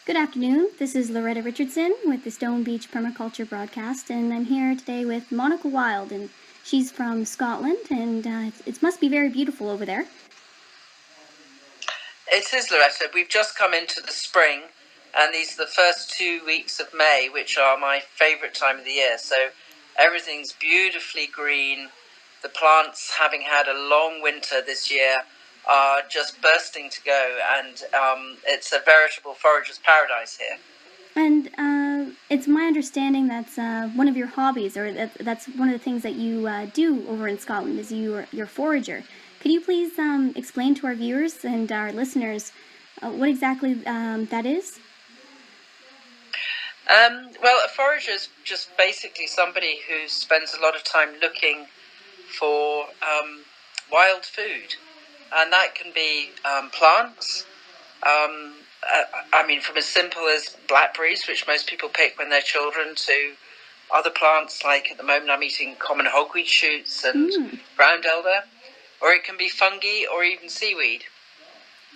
Good afternoon. This is Loretta Richardson with the Stone Beach Permaculture broadcast, and I'm here today with Monica Wilde, and she's from Scotland, and it must be very beautiful over there. It is, Loretta. We've just come into the spring, and these are the first 2 weeks of May, which are my favourite time of the year. So everything's beautifully green. The plants, having had a long winter this year, are just bursting to go, and it's a veritable forager's paradise here. And it's my understanding that's one of your hobbies, or that's one of the things that you do over in Scotland, is you're a forager. Could you please explain to our viewers and our listeners what exactly that is? Well, a forager is just basically somebody who spends a lot of time looking for wild food. And that can be plants. From as simple as blackberries, which most people pick when they're children, to other plants like at the moment I'm eating common hogweed shoots and ground elder. Or it can be fungi or even seaweed.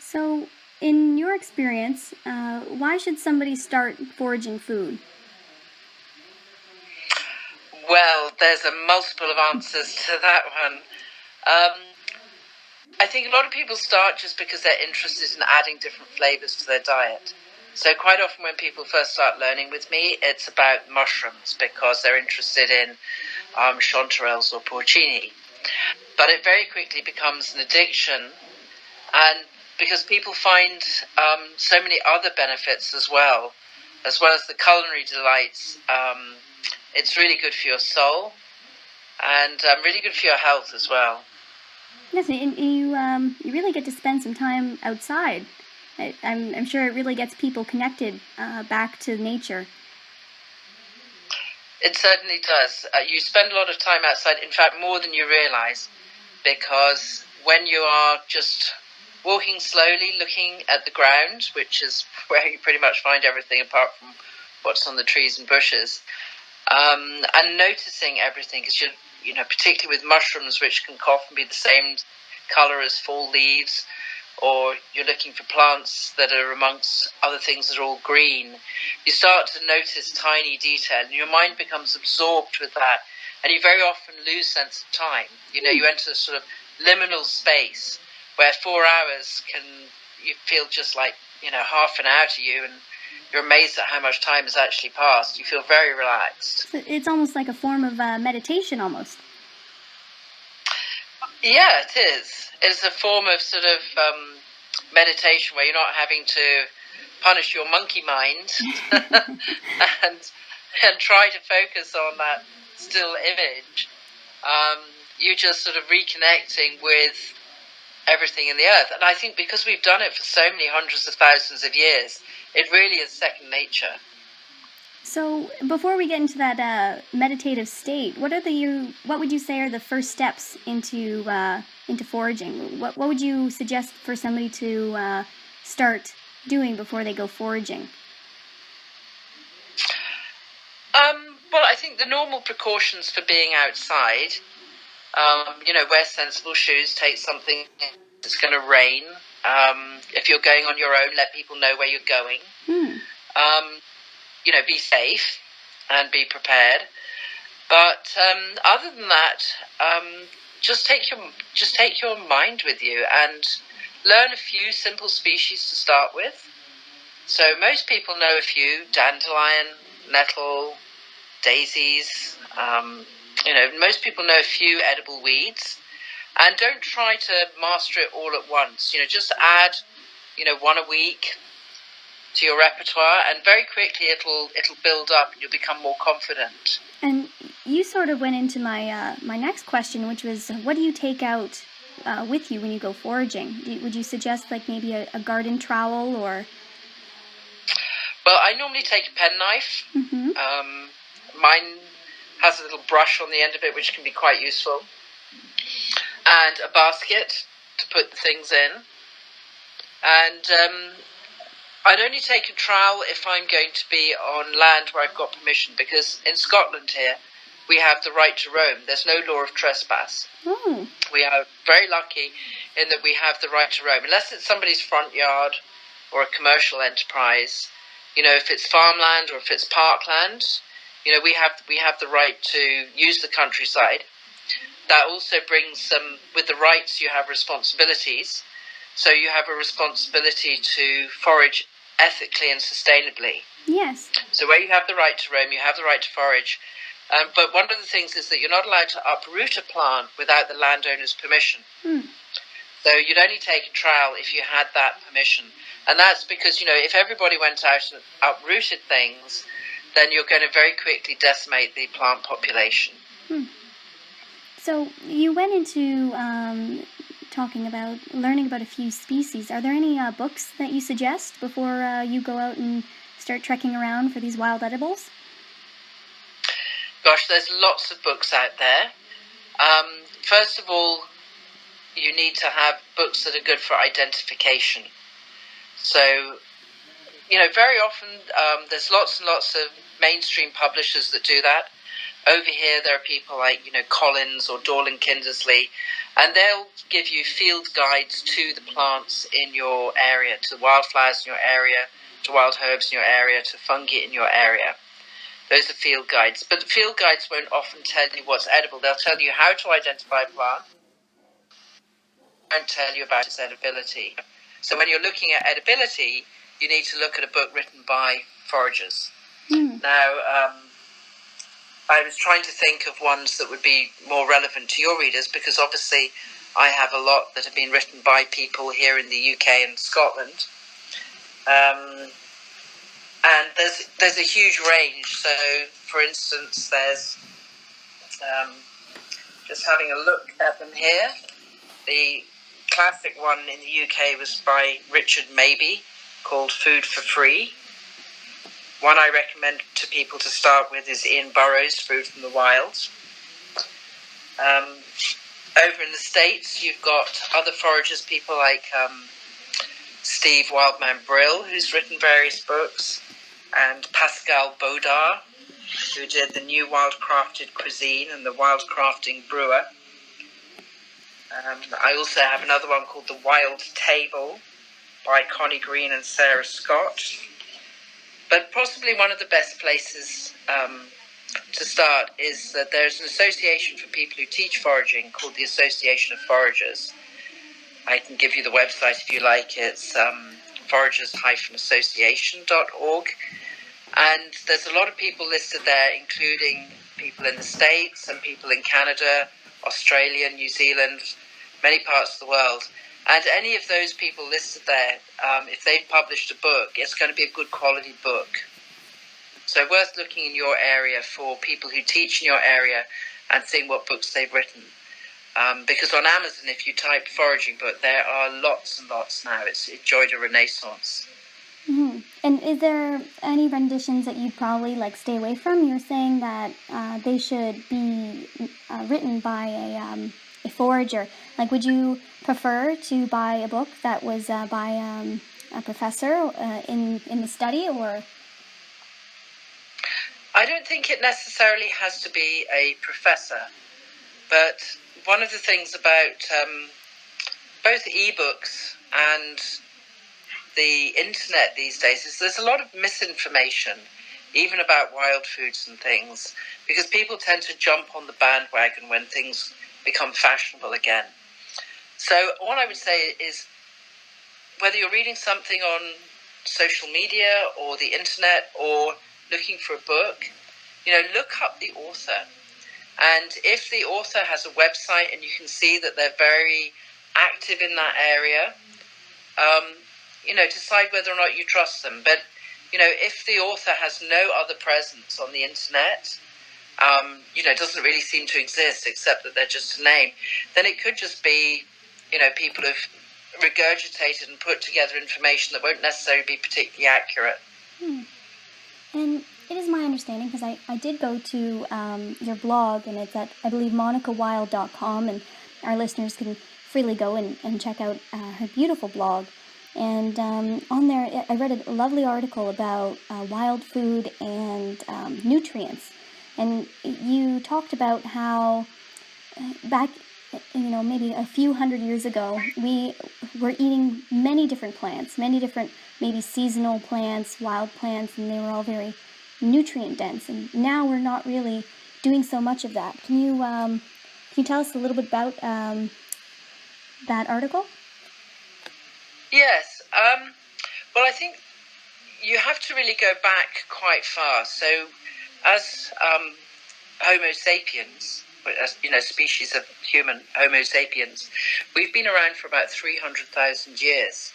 So, in your experience, why should somebody start foraging food? Well, there's a multiple of answers to that one. I think a lot of people start just because they're interested in adding different flavours to their diet. So quite often when people first start learning with me, it's about mushrooms because they're interested in chanterelles or porcini. But it very quickly becomes an addiction, and because people find so many other benefits as well as the culinary delights. It's really good for your soul and really good for your health as well. Yes, and you really get to spend some time outside. I'm sure it really gets people connected back to nature. It certainly does. You spend a lot of time outside, in fact, more than you realise, because when you are just walking slowly, looking at the ground, which is where you pretty much find everything apart from what's on the trees and bushes, and noticing everything, because particularly with mushrooms, which can often be the same colour as fall leaves, or you're looking for plants that are amongst other things that are all green, you start to notice tiny detail, and your mind becomes absorbed with that, and you very often lose sense of time. You enter a sort of liminal space where 4 hours you feel just like, half an hour to you, and you're amazed at how much time has actually passed. You feel very relaxed. It's almost like a form of meditation, almost. Yeah, it is. It's a form of sort of meditation where you're not having to punish your monkey mind and try to focus on that still image. You're just sort of reconnecting with everything in the earth. And I think because we've done it for so many hundreds of thousands of years, it really is second nature. So before we get into that meditative state, what would you say are the first steps into foraging? What would you suggest for somebody to start doing before they go foraging? Well, I think the normal precautions for being outside, wear sensible shoes, take something that's going to rain. If you're going on your own, let people know where you're going. Be safe and be prepared. But other than that, just take your mind with you and learn a few simple species to start with. So most people know a few: dandelion, nettle, daisies. Most people know a few edible weeds. And don't try to master it all at once. Just add, one a week to your repertoire, and very quickly it'll build up and you'll become more confident. And you sort of went into my my next question, which was, what do you take out with you when you go foraging? Would you suggest like maybe a garden trowel or? Well, I normally take a penknife. Mine has a little brush on the end of it, which can be quite useful, and a basket to put the things in. And I'd only take a trowel if I'm going to be on land where I've got permission, because in Scotland here, we have the right to roam. There's no law of trespass. We are very lucky in that we have the right to roam. Unless it's somebody's front yard or a commercial enterprise, if it's farmland or if it's parkland, we have the right to use the countryside. That also brings with the rights you have responsibilities. So you have a responsibility to forage ethically and sustainably. Yes. So where you have the right to roam, you have the right to forage. But one of the things is that you're not allowed to uproot a plant without the landowner's permission. So you'd only take a trowel if you had that permission. And that's because, if everybody went out and uprooted things, then you're going to very quickly decimate the plant population. So you went into learning about a few species. Are there any books that you suggest before you go out and start trekking around for these wild edibles? Gosh, there's lots of books out there. First of all, you need to have books that are good for identification. So, very often there's lots and lots of mainstream publishers that do that. Over here, there are people like, Collins or Dorling Kindersley, and they'll give you field guides to the plants in your area, to wildflowers in your area, to wild herbs in your area, to fungi in your area. Those are field guides. But the field guides won't often tell you what's edible. They'll tell you how to identify a plant and tell you about its edibility. So when you're looking at edibility, you need to look at a book written by foragers. Now, I was trying to think of ones that would be more relevant to your readers, because obviously I have a lot that have been written by people here in the UK and Scotland. And there's a huge range. So, for instance, there's, just having a look at them here, the classic one in the UK was by Richard Mabey, called Food for Free. One I recommend to people to start with is Ian Burroughs' Food from the Wild. Over in the States, you've got other foragers, people like Steve Wildman Brill, who's written various books, and Pascal Baudard, who did The New Wildcrafted Cuisine and The Wildcrafting Brewer. I also have another one called The Wild Table by Connie Green and Sarah Scott. But possibly one of the best places to start is that there's an association for people who teach foraging called the Association of Foragers. I can give you the website if you like. It's foragers-association.org. And there's a lot of people listed there, including people in the States and people in Canada, Australia, New Zealand, many parts of the world. And any of those people listed there, if they've published a book, it's going to be a good quality book. So worth looking in your area for people who teach in your area and seeing what books they've written. Because on Amazon, if you type foraging book, there are lots and lots now. It's enjoyed a renaissance. And is there any renditions that you'd probably stay away from? You're saying that they should be written by a forager. Would you prefer to buy a book that was by a professor in the study, or? I don't think it necessarily has to be a professor, but one of the things about both ebooks and the internet these days is there's a lot of misinformation, even about wild foods and things, because people tend to jump on the bandwagon when things become fashionable again. So what I would say is, whether you're reading something on social media or the internet or looking for a book, look up the author. And if the author has a website and you can see that they're very active in that area, decide whether or not you trust them. But, if the author has no other presence on the internet, doesn't really seem to exist except that they're just a name, then it could just be, people who've regurgitated and put together information that won't necessarily be particularly accurate. And it is my understanding, because I did go to your blog, and it's at, I believe, monicawilde.com, and our listeners can freely go and check out her beautiful blog. And on there, I read a lovely article about wild food and nutrients. And you talked about how back maybe a few hundred years ago, we were eating many different plants, many different maybe seasonal plants, wild plants, and they were all very nutrient dense. And now we're not really doing so much of that. Can you tell us a little bit about that article? Yes. Well, I think you have to really go back quite far. So, as Homo sapiens, as species of human Homo sapiens, we've been around for about 300,000 years.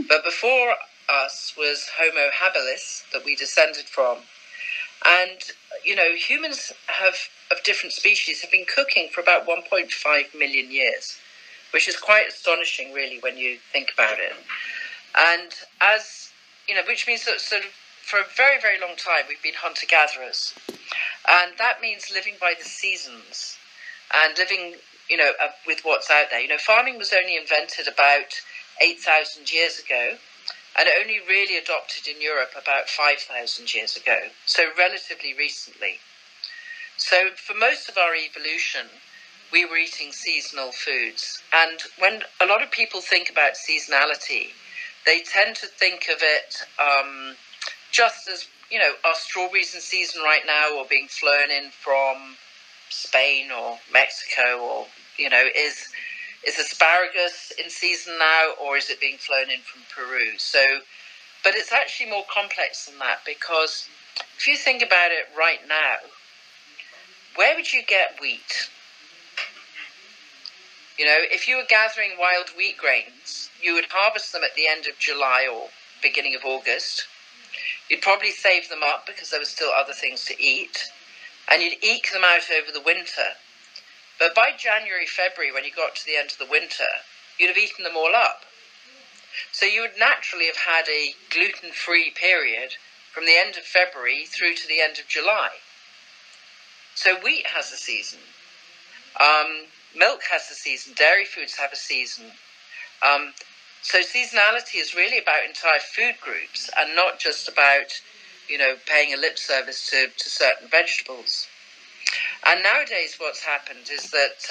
But before us was Homo habilis that we descended from, and humans of different species have been cooking for about 1.5 million years, which is quite astonishing, really, when you think about it. And which means that sort of for a very, very long time we've been hunter-gatherers. And that means living by the seasons and living, with what's out there. Farming was only invented about 8,000 years ago and only really adopted in Europe about 5,000 years ago, so relatively recently. So for most of our evolution, we were eating seasonal foods. And when a lot of people think about seasonality, they tend to think of it just as, are strawberries in season right now, or being flown in from Spain or Mexico, or, is asparagus in season now, or is it being flown in from Peru? So, but it's actually more complex than that, because if you think about it right now, where would you get wheat? If you were gathering wild wheat grains, you would harvest them at the end of July or beginning of August. You'd probably save them up because there were still other things to eat, and you'd eke them out over the winter. But by January, February, when you got to the end of the winter, you'd have eaten them all up. So you would naturally have had a gluten-free period from the end of February through to the end of July. So wheat has a season. Milk has a season. Dairy foods have a season. So seasonality is really about entire food groups and not just about, paying a lip service to certain vegetables. And nowadays what's happened is that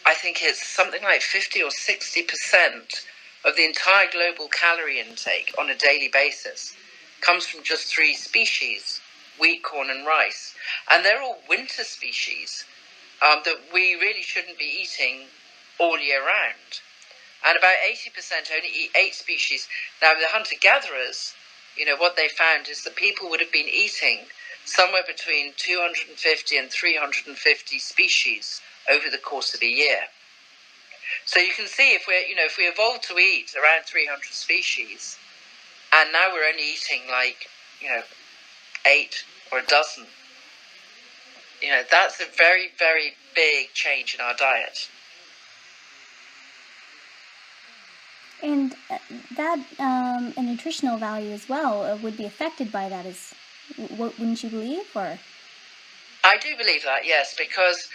I think it's something like 50 or 60% of the entire global calorie intake on a daily basis comes from just 3 species: wheat, corn and rice. And they're all winter species that we really shouldn't be eating all year round. And about 80% only eat 8 species. Now, the hunter-gatherers, what they found is that people would have been eating somewhere between 250 and 350 species over the course of a year. So you can see if we evolved to eat around 300 species, and now we're only eating 8 or a dozen, that's a very, very big change in our diet. And that a nutritional value as well would be affected by that, wouldn't you believe? Or I do believe that, yes, because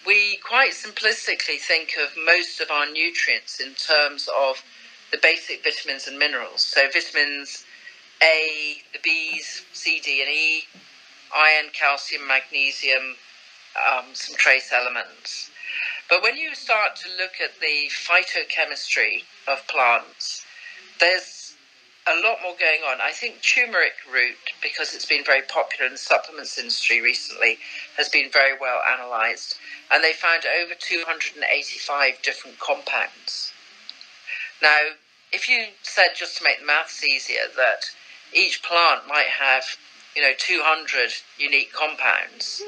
we quite simplistically think of most of our nutrients in terms of the basic vitamins and minerals. So vitamins A, the B's, C, D and E, iron, calcium, magnesium, some trace elements. But when you start to look at the phytochemistry of plants, there's a lot more going on. I think turmeric root, because it's been very popular in the supplements industry recently, has been very well analysed. And they found over 285 different compounds. Now, if you said, just to make the maths easier, that each plant might have 200 unique compounds,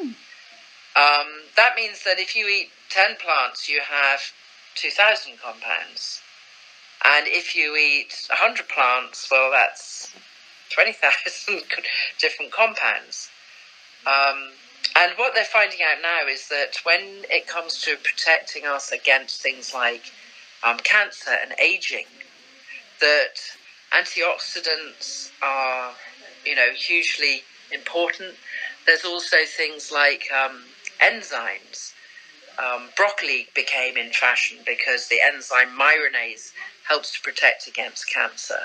that means that if you eat 10 plants, you have 2,000 compounds. And if you eat 100 plants, well, that's 20,000 different compounds. And what they're finding out now is that when it comes to protecting us against things like cancer and aging, that antioxidants are, hugely important. There's also things like enzymes. Broccoli became in fashion because the enzyme myronase helps to protect against cancer.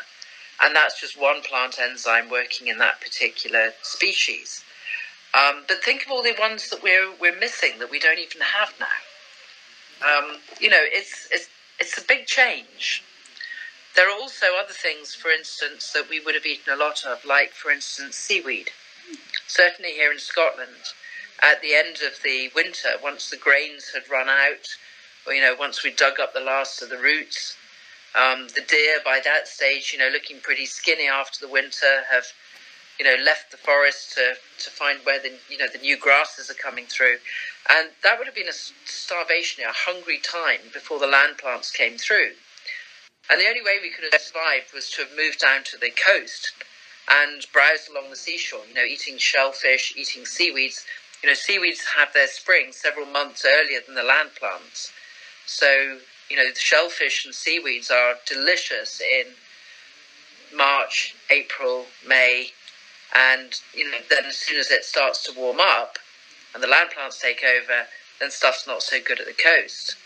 And that's just one plant enzyme working in that particular species. But think of all the ones that we're missing that we don't even have now. It's a big change. There are also other things, for instance, that we would have eaten a lot of, like, for instance, seaweed. Certainly here in Scotland, at the end of the winter, once the grains had run out, or, once we dug up the last of the roots, the deer by that stage, looking pretty skinny after the winter, have, left the forest to find where the new grasses are coming through. And that would have been a starvation, a hungry time before the land plants came through. And the only way we could have survived was to have moved down to the coast and browsed along the seashore, eating shellfish, eating seaweeds. Seaweeds have their spring several months earlier than the land plants. So, the shellfish and seaweeds are delicious in March, April, May, and, then as soon as it starts to warm up and the land plants take over, then stuff's not so good at the coast.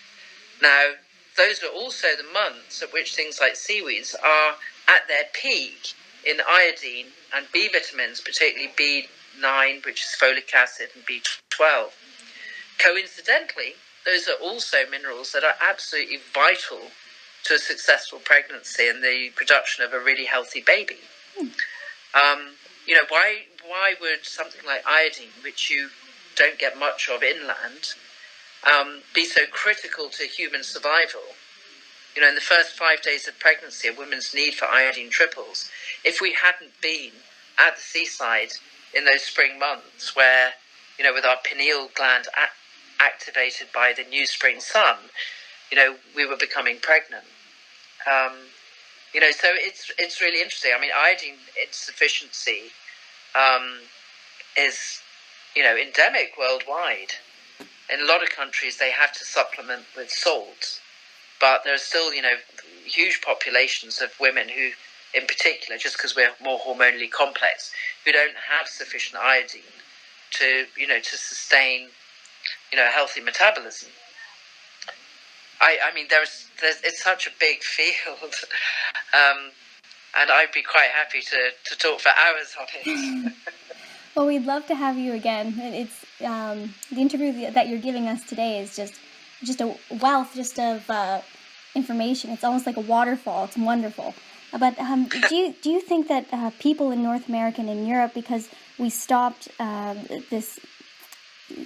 Now, those are also the months at which things like seaweeds are at their peak in iodine and B vitamins, particularly B9, which is folic acid, and B12. Coincidentally, those are also minerals that are absolutely vital to a successful pregnancy and the production of a really healthy baby. Why would something like iodine, which you don't get much of inland, be so critical to human survival? In the first 5 days of pregnancy, a woman's need for iodine triples. If we hadn't been at the seaside in those spring months where, with our pineal gland activated by the new spring sun, we were becoming pregnant. So it's really interesting. I mean, iodine insufficiency is, endemic worldwide. In a lot of countries, they have to supplement with salt. But there are still, huge populations of women who, in particular, just because we're more hormonally complex, who don't have sufficient iodine to sustain, a healthy metabolism. I mean, it's such a big field, and I'd be quite happy to talk for hours on it. Well, we'd love to have you again. It's the interview that you're giving us today is just a wealth of information. It's almost like a waterfall. It's wonderful. But do you think that people in North America and in Europe, because we stopped this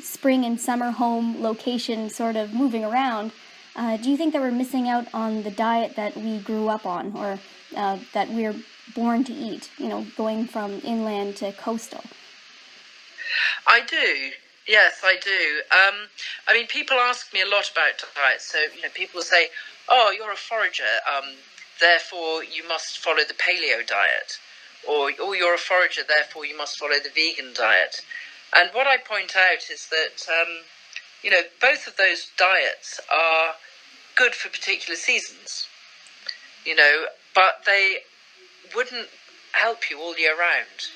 spring and summer home location sort of moving around, do you think that we're missing out on the diet that we grew up on, or that we're born to eat, going from inland to coastal? I do. Yes, I do. I mean, people ask me a lot about diet. So, people say, oh, you're a forager, therefore you must follow the paleo diet. Or, oh, you're a forager, therefore you must follow the vegan diet. And what I point out is that, both of those diets are good for particular seasons, but they wouldn't help you all year round.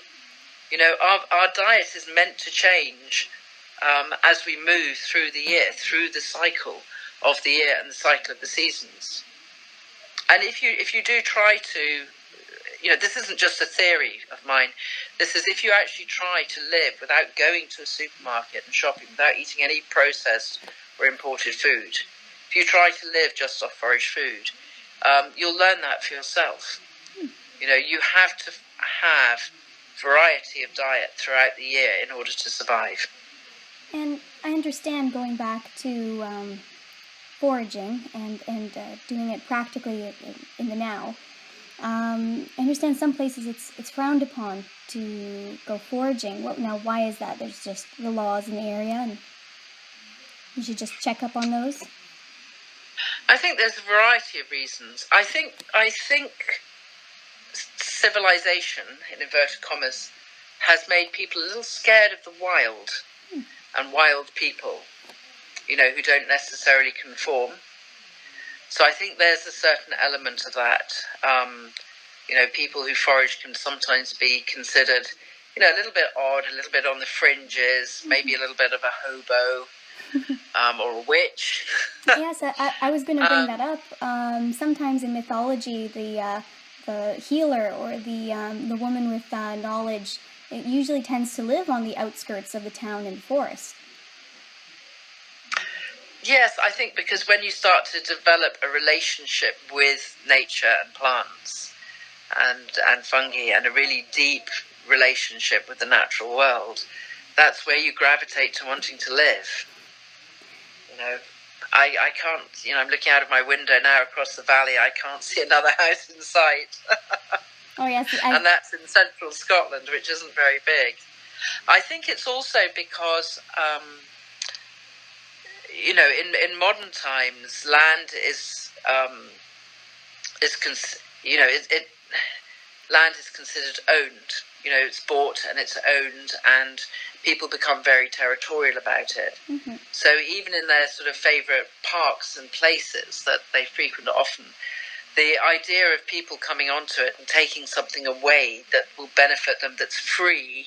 Our diet is meant to change as we move through the year, through the cycle of the year and the cycle of the seasons. And if you do try to, this isn't just a theory of mine. This is if you actually try to live without going to a supermarket and shopping, without eating any processed or imported food. If you try to live just off forage food, you'll learn that for yourself. You have to have variety of diet throughout the year in order to survive. And I understand, going back to foraging and doing it practically in the now, I understand some places it's frowned upon to go foraging. Now, why is that? There's just the laws in the area, and you should just check up on those? I think there's a variety of reasons. I think civilization, in inverted commas, has made people a little scared of the wild and wild people, who don't necessarily conform. So I think there's a certain element of that. People who forage can sometimes be considered, a little bit odd, a little bit on the fringes, maybe a little bit of a hobo, or a witch. Yes, I was going to bring that up. Sometimes in mythology, the healer or the woman with knowledge, it usually tends to live on the outskirts of the town and forest. Yes, I think because when you start to develop a relationship with nature and plants and fungi and a really deep relationship with the natural world, that's where you gravitate to wanting to live. You know, I can't, I'm looking out of my window now across the valley, I can't see another house in sight. Oh, yes. And that's in central Scotland, which isn't very big. I think it's also because, in modern times, land land is considered owned. It's bought and it's owned, and people become very territorial about it. Mm-hmm. So even in their sort of favourite parks and places that they frequent often, the idea of people coming onto it and taking something away that will benefit them, that's free,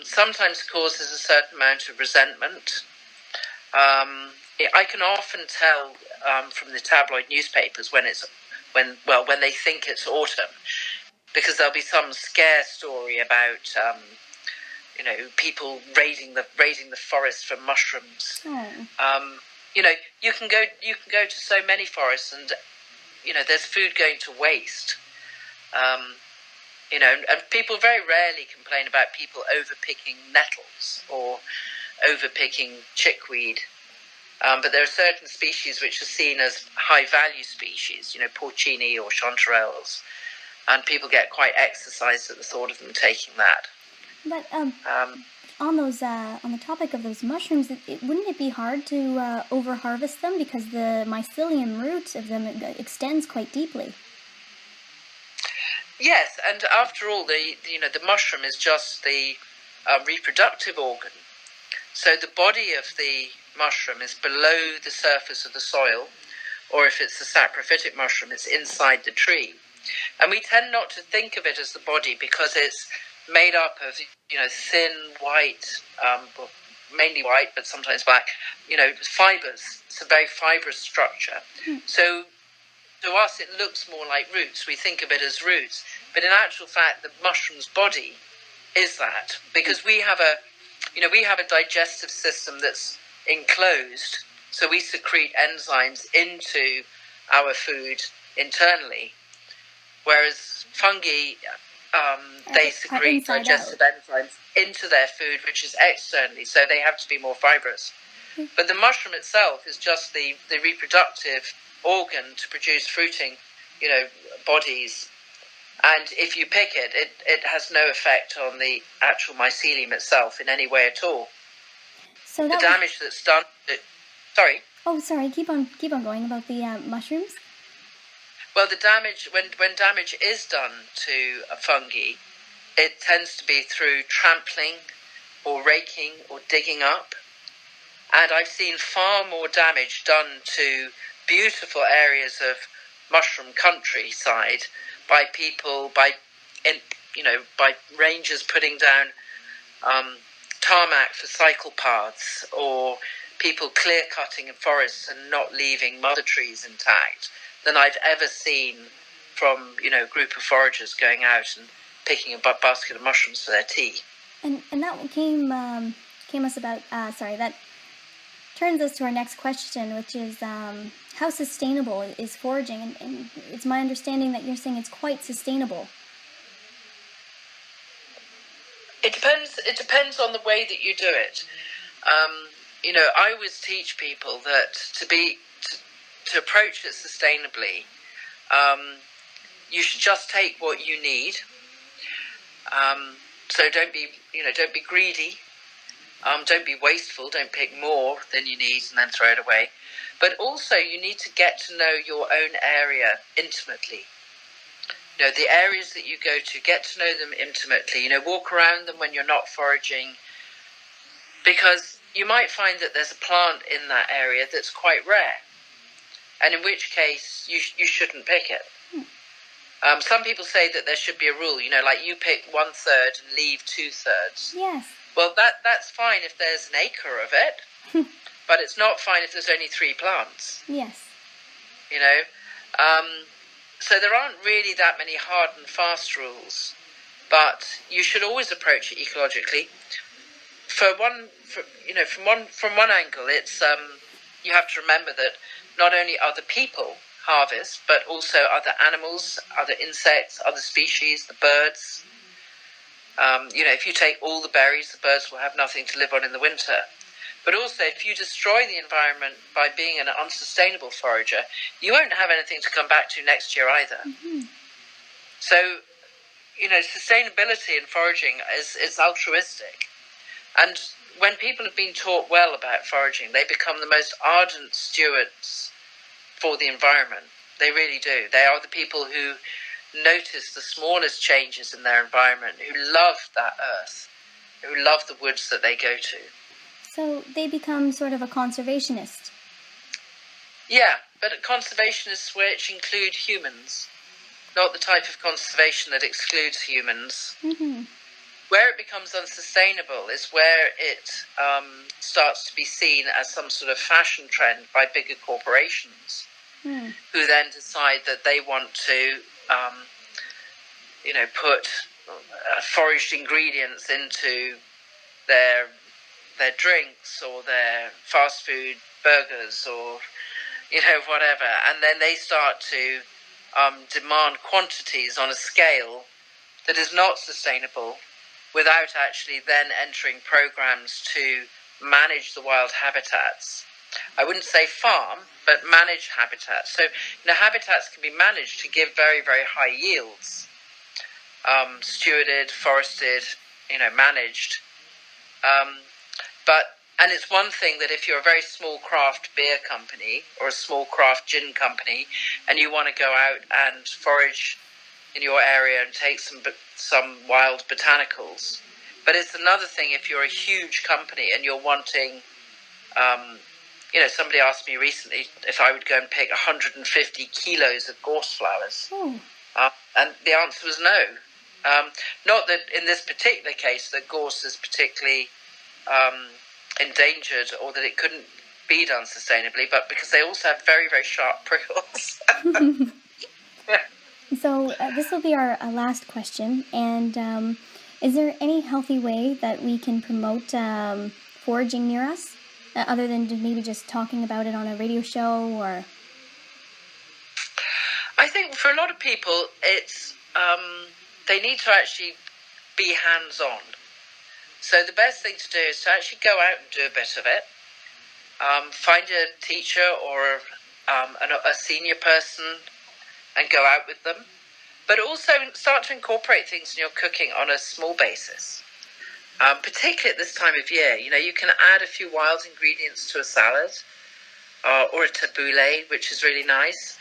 sometimes causes a certain amount of resentment. I can often tell from the tabloid newspapers when they think it's autumn, because there'll be some scare story about people raiding the forest for mushrooms. You can go to so many forests, and there's food going to waste. And people very rarely complain about people overpicking nettles or overpicking chickweed. But there are certain species which are seen as high-value species, porcini or chanterelles, and people get quite exercised at the thought of them taking that. But on the topic of those mushrooms, wouldn't it be hard to over-harvest them, because the mycelium root of them extends quite deeply? Yes, and after all, the mushroom is just the reproductive organ. So the body of the mushroom is below the surface of the soil, or if it's a saprophytic mushroom, it's inside the tree. And we tend not to think of it as the body because it's made up of, thin, white, mainly white, but sometimes black, fibers. It's a very fibrous structure. So to us, it looks more like roots. We think of it as roots. But in actual fact, the mushroom's body is that, because we have a digestive system that's enclosed, so we secrete enzymes into our food internally, whereas fungi, they secrete digestive enzymes into their food, which is externally, so they have to be more fibrous. But the mushroom itself is just the reproductive organ to produce fruiting, bodies. And if you pick it, it has no effect on the actual mycelium itself in any way at all. So the damage that's done... Sorry? Oh, sorry. Keep on going about the mushrooms. Well, the damage, when damage is done to a fungi, it tends to be through trampling or raking or digging up. And I've seen far more damage done to beautiful areas of mushroom countryside by people, by rangers putting down tarmac for cycle paths, or people clear-cutting in forests and not leaving mother trees intact, than I've ever seen from, a group of foragers going out and picking a basket of mushrooms for their tea. And that came us about, that turns us to our next question, which is how sustainable is foraging? And it's my understanding that you're saying it's quite sustainable. It depends on the way that you do it. I always teach people that to approach it sustainably, you should just take what you need. So don't be greedy. Don't be wasteful. Don't pick more than you need and then throw it away. But also, you need to get to know your own area intimately. The areas that you go to, get to know them intimately. Walk around them when you're not foraging, because you might find that there's a plant in that area that's quite rare, and in which case you shouldn't pick it. Some people say that there should be a rule, like you pick 1/3 and leave 2/3. Yes. Well, that's fine if there's an acre of it, but it's not fine if there's only 3 plants. Yes. So there aren't really that many hard and fast rules, but you should always approach it ecologically. From one angle, it's you have to remember that not only other people harvest, but also other animals, other insects, other species, the birds. If you take all the berries, the birds will have nothing to live on in the winter. But also, if you destroy the environment by being an unsustainable forager, you won't have anything to come back to next year either. Mm-hmm. So, sustainability in foraging is altruistic. And when people have been taught well about foraging, they become the most ardent stewards for the environment. They really do. They are the people who notice the smallest changes in their environment, who love that earth, who love the woods that they go to. So they become sort of a conservationist. Yeah, but conservationists which include humans, not the type of conservation that excludes humans. Mm-hmm. Where it becomes unsustainable is where it starts to be seen as some sort of fashion trend by bigger corporations, who then decide that they want to, put foraged ingredients into their drinks or their fast food burgers or whatever, and then they start to demand quantities on a scale that is not sustainable, without actually then entering programs to manage the wild habitats. I wouldn't say farm, but manage habitats. So, habitats can be managed to give very, very high yields. Stewarded, forested, managed. And it's one thing that if you're a very small craft beer company or a small craft gin company and you want to go out and forage in your area and take some wild botanicals. But it's another thing if you're a huge company and you're wanting, somebody asked me recently if I would go and pick 150 kilos of gorse flowers. And the answer was no. Not that in this particular case that gorse is particularly endangered or that it couldn't be done sustainably, but because they also have very, very sharp prickles. So this will be our last question, and is there any healthy way that we can promote foraging near us, other than maybe just talking about it on a radio show? Or I think for a lot of people, it's they need to actually be hands-on. So the best thing to do is to actually go out and do a bit of it. Find a teacher or a senior person and go out with them. But also start to incorporate things in your cooking on a small basis. Particularly at this time of year, you can add a few wild ingredients to a salad or a tabbouleh, which is really nice.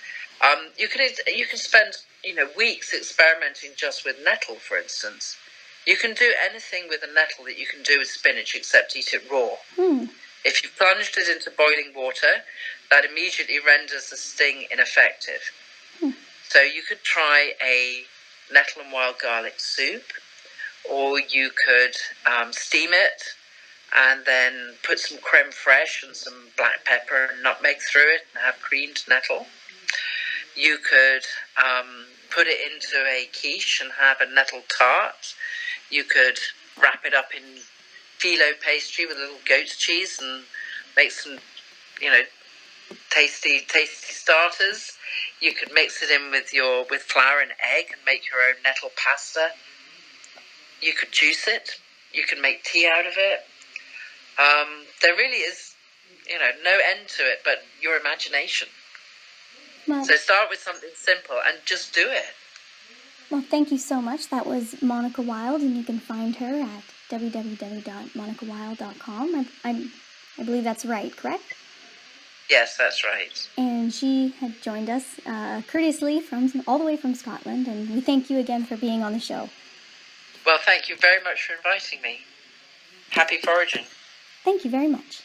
You can spend weeks experimenting just with nettle, for instance. You can do anything with a nettle that you can do with spinach except eat it raw. If you plunged it into boiling water, that immediately renders the sting ineffective. So you could try a nettle and wild garlic soup, or you could steam it and then put some creme fraiche and some black pepper and nutmeg through it and have creamed nettle. You could put it into a quiche and have a nettle tart. You could wrap it up in phyllo pastry with a little goat's cheese and make some, tasty starters. You could mix it in with flour and egg and make your own nettle pasta. You could juice it. You can make tea out of it. There really is, no end to it but your imagination. Well, so start with something simple and just do it. Well, thank you so much. That was Monica Wilde, and you can find her at www.monicawilde.com. I believe that's right, correct? Yes, that's right. And she had joined us courteously all the way from Scotland, and we thank you again for being on the show. Well, thank you very much for inviting me. Happy foraging. Thank you very much.